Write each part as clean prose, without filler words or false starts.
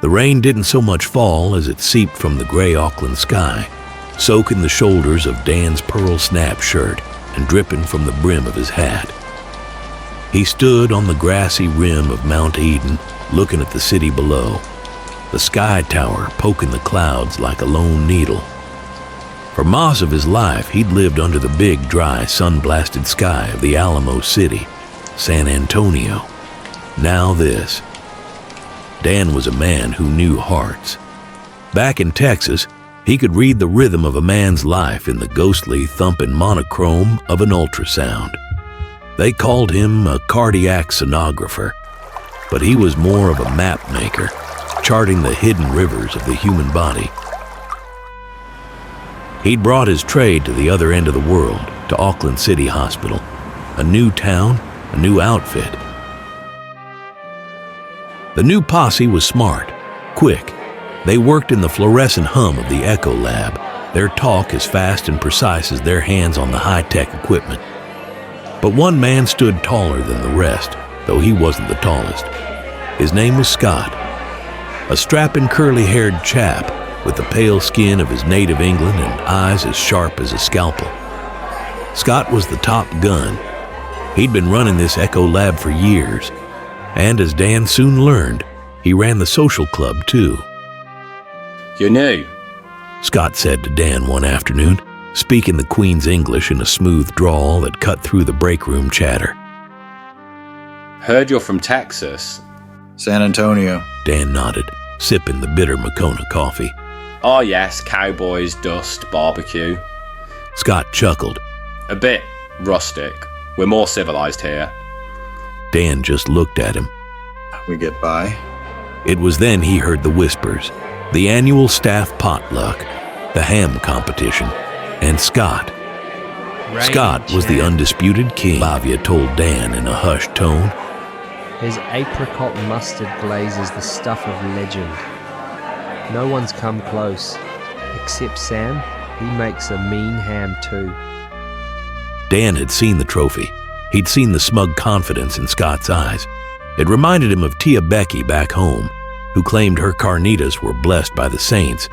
The rain didn't so much fall as it seeped from the gray Auckland sky, soaking the shoulders of Dan's pearl snap shirt and dripping from the brim of his hat. He stood on the grassy rim of Mount Eden, looking at the city below, the sky tower poking the clouds like a lone needle. For most of his life, he'd lived under the big, dry, sun-blasted sky of the Alamo City, San Antonio. Now this. Dan was a man who knew hearts. Back in Texas, he could read the rhythm of a man's life in the ghostly, thumping monochrome of an ultrasound. They called him a cardiac sonographer, but he was more of a map maker, charting the hidden rivers of the human body. He'd brought his trade to the other end of the world, to Auckland City Hospital, a new town, a new outfit. The new posse was smart, quick. They worked in the fluorescent hum of the Echo Lab, their talk as fast and precise as their hands on the high-tech equipment. But one man stood taller than the rest, though he wasn't the tallest. His name was Scott, a strapping curly-haired chap with the pale skin of his native England and eyes as sharp as a scalpel. Scott was the top gun. He'd been running this Echo Lab for years, and as Dan soon learned, he ran the social club too. "You're new," Scott said to Dan one afternoon, speaking the Queen's English in a smooth drawl that cut through the break room chatter. "Heard you're from Texas." San Antonio. Dan nodded, sipping the bitter Moccona coffee. "Oh yes, cowboys, dust, barbecue." Scott chuckled. "A bit rustic. We're more civilized here." Dan just looked at him. We get by. It was then he heard the whispers, the annual staff potluck, the ham competition, and Scott. Scott was the undisputed king, Lavia told Dan in a hushed tone. His apricot mustard glaze is the stuff of legend. No one's come close, except Sam. He makes a mean ham too. Dan had seen the trophy. He'd seen the smug confidence in Scott's eyes. It reminded him of Tia Becky back home, who claimed her carnitas were blessed by the saints.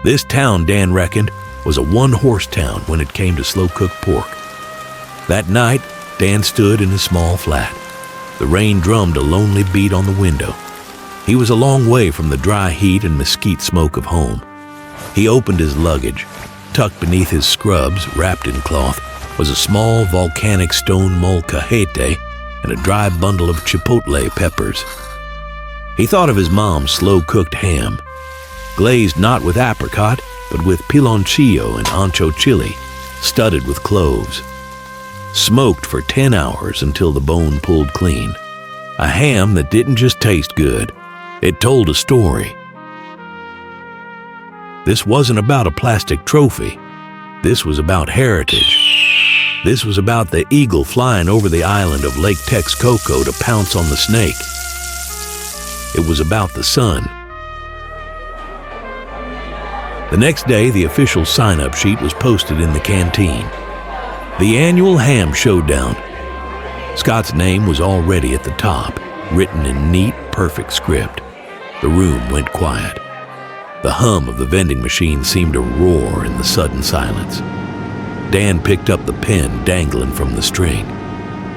This town, Dan reckoned, was a one-horse town when it came to slow-cooked pork. That night, Dan stood in his small flat. The rain drummed a lonely beat on the window. He was a long way from the dry heat and mesquite smoke of home. He opened his luggage. Tucked beneath his scrubs, wrapped in cloth, was a small volcanic stone molcajete and a dry bundle of chipotle peppers. He thought of his mom's slow-cooked ham, glazed not with apricot, but with piloncillo and ancho chili, studded with cloves. Smoked for 10 hours until the bone pulled clean. A ham that didn't just taste good, it told a story. This wasn't about a plastic trophy. This was about heritage. This was about the eagle flying over the island of Lake Texcoco to pounce on the snake. It was about the sun. The next day, the official sign-up sheet was posted in the canteen. The annual ham showdown. Scott's name was already at the top, written in neat, perfect script. The room went quiet. The hum of the vending machine seemed to roar in the sudden silence. Dan picked up the pen dangling from the string.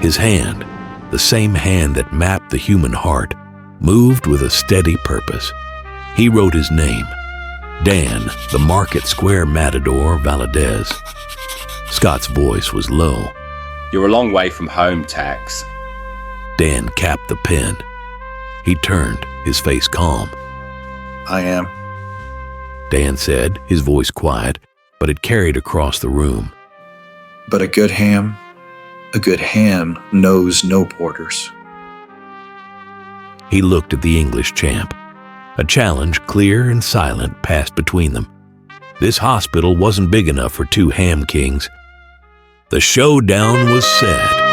His hand, the same hand that mapped the human heart, moved with a steady purpose. He wrote his name, Dan, the Market Square Matador Valadez. Scott's voice was low. "You're a long way from home, Tex." Dan capped the pen. He turned, his face calm. I am. Dan said, his voice quiet, but it carried across the room. But a good ham knows no borders. He looked at the English champ. A challenge, clear and silent, passed between them. This hospital wasn't big enough for two ham kings. The showdown was set.